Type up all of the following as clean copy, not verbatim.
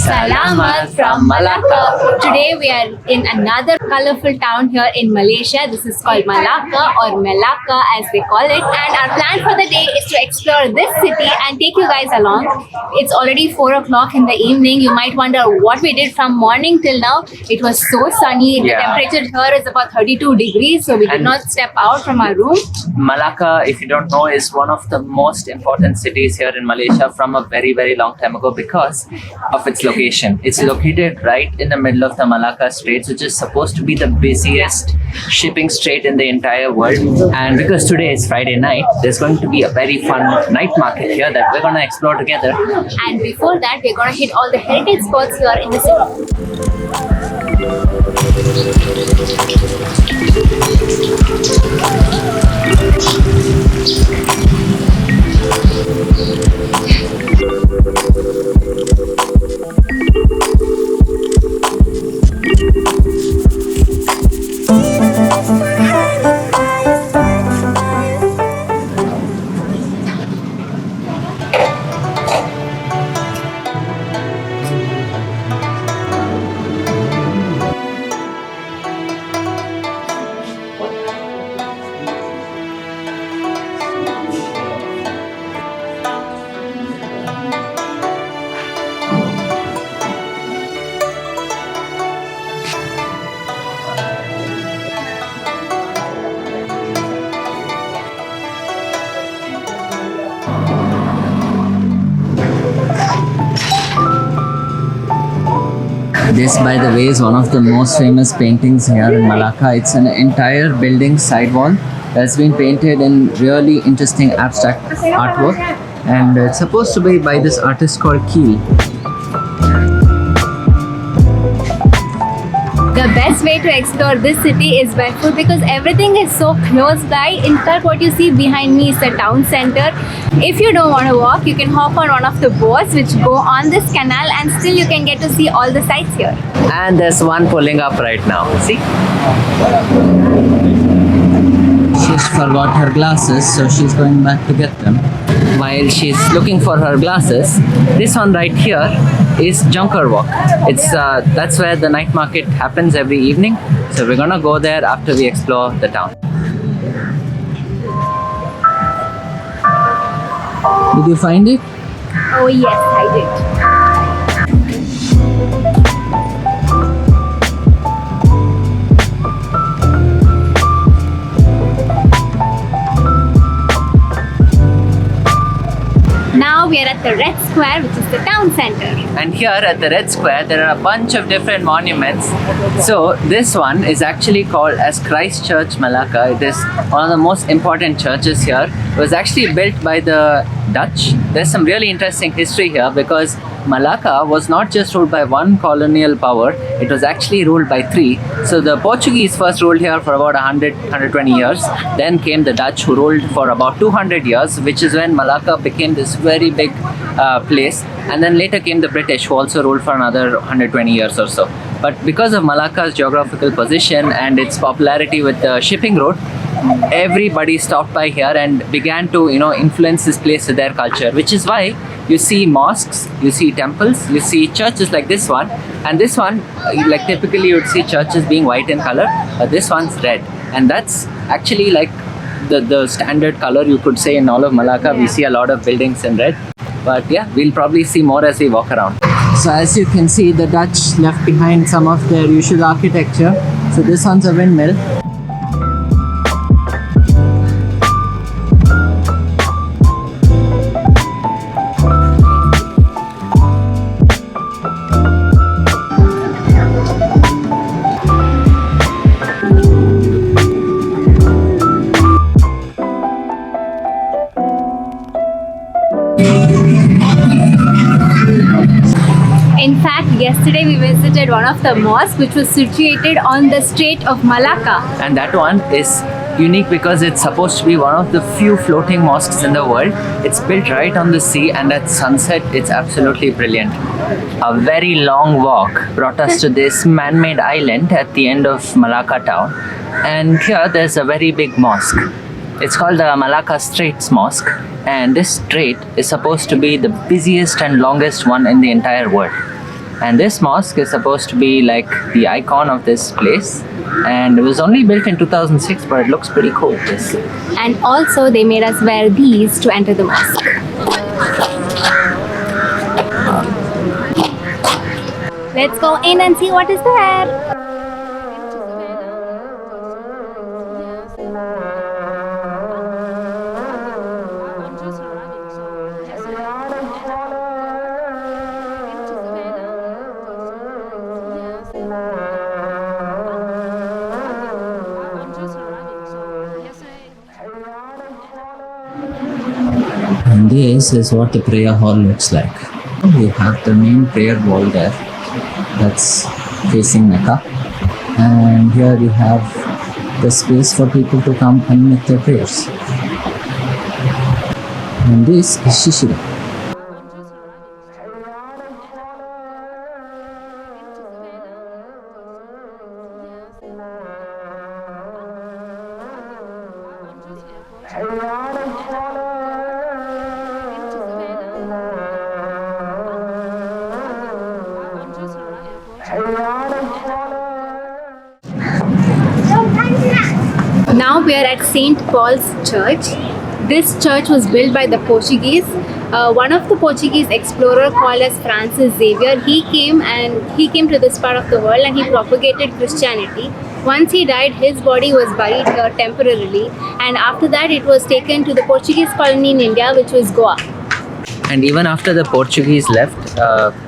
Salamat from Malacca. Today we are in another colorful town here in Malaysia. This is called Malacca or Melaka as they call it. And our plan for the day is to explore this city and take you guys along. It's already 4 o'clock in the evening. You might wonder what we did from morning till now. It was so sunny. The temperature here is about 32 degrees, so we did not step out from our room. Malacca, if you don't know, is one of the most important cities here in Malaysia from a very, very long time ago because of its location. It's located right in the middle of the Malacca Strait, which is supposed to be the busiest shipping strait in the entire world. And because today is Friday night, there's going to be a very fun night market here that we're going to explore together. And before that, we're going to hit all the heritage spots here in the This, by the way, is one of the most famous paintings here in Malacca. It's an entire building sidewall that's been painted in really interesting abstract artwork, and it's supposed to be by this artist called Keel. The best way to explore this city is by foot because everything is so close by. In fact, what you see behind me is the town center. If you don't want to walk, you can hop on one of the boats which go on this canal and still you can get to see all the sights here. And there's one pulling up right now. See? She's forgot her glasses, so she's going back to get them. While she's looking for her glasses, this one right here is Jonker walk. It's that's where the night market happens every evening. So we're gonna go there after we explore the town. Did you find it? Oh yes, I did. Now we are at the Red Square, which is the town center. And here at the Red Square, there are a bunch of different monuments. So this one is actually called as Christ Church Malacca. It is one of the most important churches here. It was actually built by the Dutch. There's some really interesting history here because Malacca was not just ruled by one colonial power, it was actually ruled by 3. So the Portuguese first ruled here for about 120 years. Then came the Dutch who ruled for about 200 years, which is when Malacca became this very big place. And then later came the British who also ruled for another 120 years or so. But because of Malacca's geographical position and its popularity with the shipping route, everybody stopped by here and began to influence this place with their culture, which is why you see mosques, you see temples, you see churches like this one, and this one, like typically you would see churches being white in color, but this one's red, and that's actually like the standard color you could say in all of Malacca. We see a lot of buildings in red, but yeah, we'll probably see more as we walk around. So as you can see, the Dutch left behind some of their usual architecture. So this one's a windmill. In fact, yesterday we visited one of the mosques which was situated on the Strait of Malacca. And that one is unique because it's supposed to be one of the few floating mosques in the world. It's built right on the sea, and at sunset it's absolutely brilliant. A very long walk brought us to this man-made island at the end of Malaka Tower. And here there's a very big mosque. It's called the Malacca Straits Mosque, and this strait is supposed to be the busiest and longest one in the entire world. And this mosque is supposed to be like the icon of this place, and it was only built in 2006, but it looks pretty cool. This. And also they made us wear these to enter the mosque. Let's go in and see what is there. And this is what the prayer hall looks like. We have the main prayer wall there that's facing Mecca, and here we have the space for people to come and make their prayers. And this is Shishira. Now we are at St. Paul's Church. This church was built by the Portuguese. One of the Portuguese explorer called as Francis Xavier, he came to this part of the world and he propagated Christianity. Once he died, his body was buried here temporarily, and after that it was taken to the Portuguese colony in India, which was Goa. And even after the Portuguese left,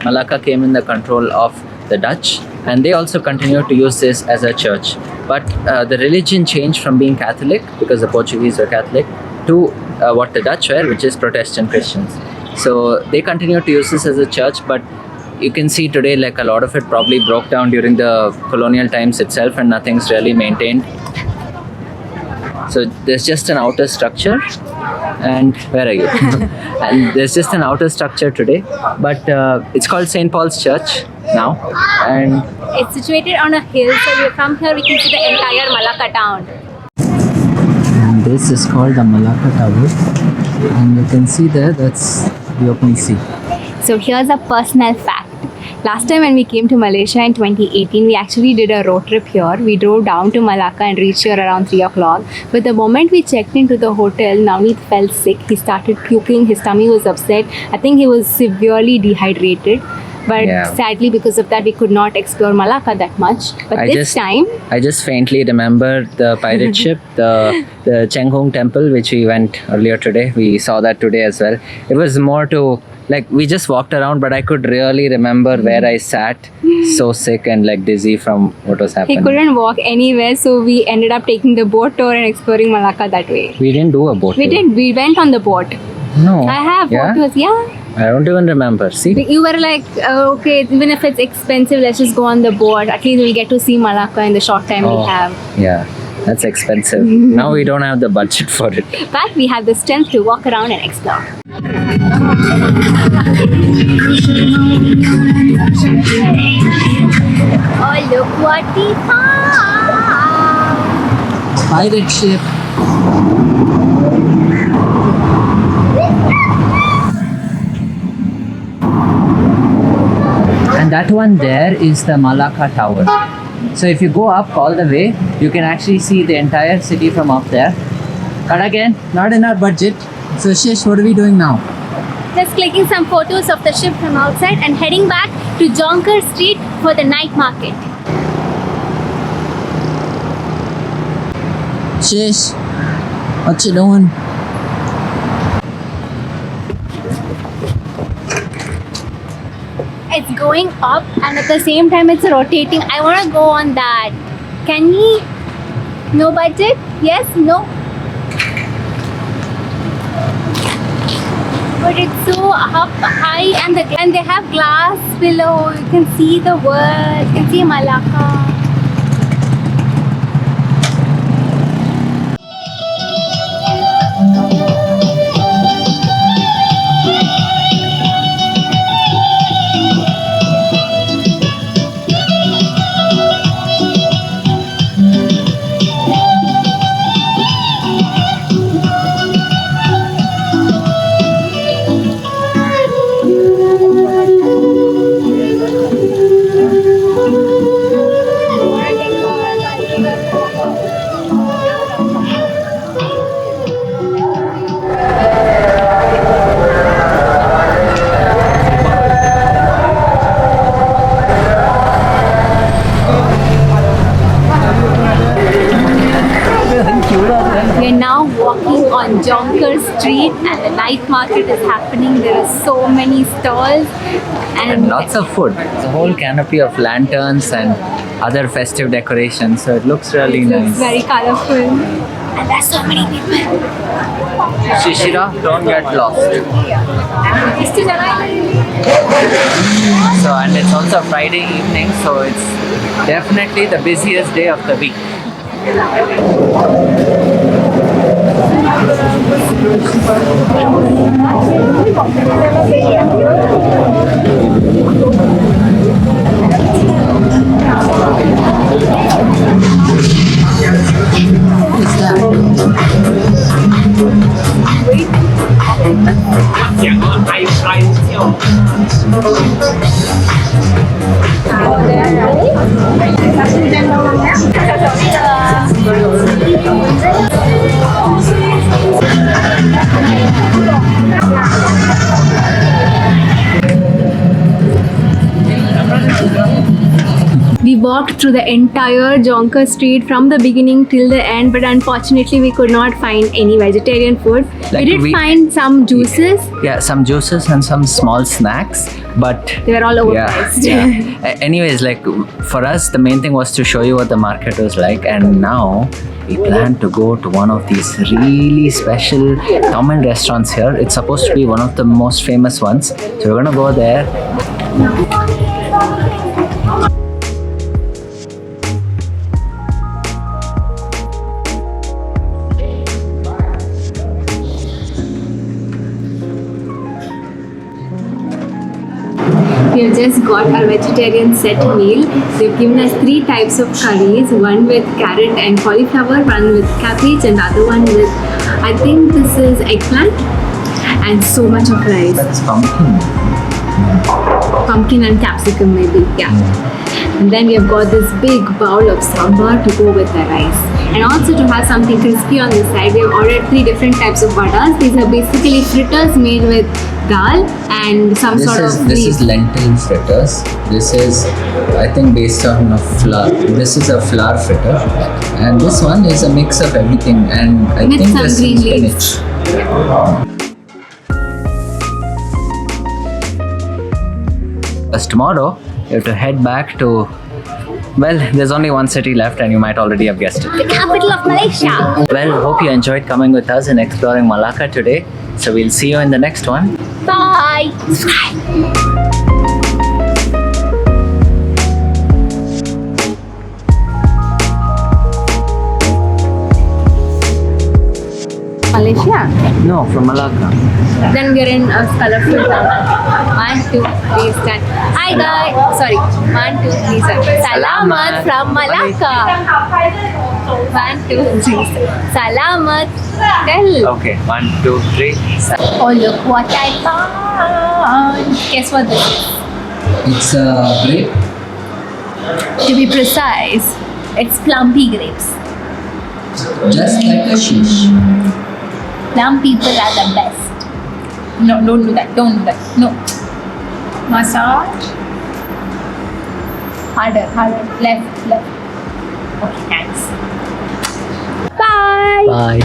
Malacca came in the control of the Dutch, and they also continued to use this as a church. But the religion changed from being Catholic, because the Portuguese were Catholic, to what the Dutch were, which is Protestant Christians. So they continued to use this as a church, but you can see today like a lot of it probably broke down during the colonial times itself, and nothing's really maintained. So there's just an outer structure, and where are you? And there's just an outer structure today, but it's called St. Paul's Church now, and It's situated on a hill, so from here we can see the entire Malacca town. and this is called the Melaka Tower, and you can see there, that's the open sea. So here's a personal fact. Last time when we came to Malaysia in 2018, we actually did a road trip here. We drove down to Malacca and reached here around 3 o'clock. But the moment we checked into the hotel, Navneet felt sick. He started puking. His tummy was upset. I think he was severely dehydrated. But Yeah. sadly, because of that, we could not explore Malacca that much. But I just faintly remember the pirate ship, the Cheng Hung temple, which we went earlier today. We saw that today as well. It was more to, like, we just walked around, but I could really remember where I sat, so sick and like dizzy from what was he happening. couldn't walk anywhere, so we ended up taking the boat tour and exploring Malacca that way. We didn't do a boat We tour. did. We went on the boat. No. I have Yeah? photos. Yeah. I don't even remember. See? You were like, okay, even if it's expensive, let's just go on the boat. At least we'll get to see Malacca in the short time we have. Yeah. That's expensive. Now we don't have the budget for it. But we have the strength to walk around and explore. Oh, look what we found! Pirate ship. And that one there is the Malaka Tower. So if you go up all the way, you can actually see the entire city from up there. But again, not in our budget. So Shish, what are we doing now? Just clicking some photos of the ship from outside and heading back to Jonker Street for the night market. Shish, what you doing? It's going up and at the same time it's rotating. I want to go on that. Can we? No budget? Yes? No? But it's so up high and they have glass below. You can see the world. You can see Malacca. We are now walking on Jonker Street and the night market is happening. There are so many stalls And lots of food. It's a whole canopy of lanterns and other festive decorations. So it looks really it looks nice. very colorful. And there's so many people. Shishira, don't get lost. So, and it's also Friday evening, so it's definitely the busiest day of the week. We walked through the entire Jonker Street from the beginning till the end, but unfortunately we could not find any vegetarian food. Like we did find some juices. Yeah, some juices and some small snacks, but They were all overpriced. Anyways, like for us, the main thing was to show you what the market was like, and now we plan to go to one of these really special Tamil restaurants here. It's supposed to be one of the most famous ones, so we're gonna go there. We have just got our vegetarian set meal. They've given us 3 types of curries, one with carrot and cauliflower, one with cabbage, and the other one with, I think this is eggplant, and so much of rice. That's pumpkin. Pumpkin and capsicum maybe, yeah. And then we have got this big bowl of sambar to go with the rice. And also to have something crispy on the side, we have ordered 3 different types of vadas. These are basically fritters made with dal and some This sort is of this leaf. is lentil fritters. This is, I think, based on a flour. This is a flour fritter, and this one is a mix of everything. And I With think some there's green some leaves. spinach. As tomorrow, you have to head back to. Well, there's only one city left, and you might already have guessed it. The capital of Malaysia. Well, hope you enjoyed coming with us and exploring Malacca today. So we'll see you in the next one. Bye. Malaysia. No, from Malacca. Then we're in a colorful town. 1, 2, 3, stand. Hi guys. Sorry. 1, 2, 3, stand. Salamat from Malacca. 1, 2, 3. Salamat. Tell. Okay, 1, 2, 3. Oh look what I found. Guess what this is? It's a grape. To be precise, it's plumpy grapes. Just like a shish. Plum people are the best. No, don't do that. Don't do that. No. Massage. Harder, harder. Left, left. Okay, thanks. Bye. Bye.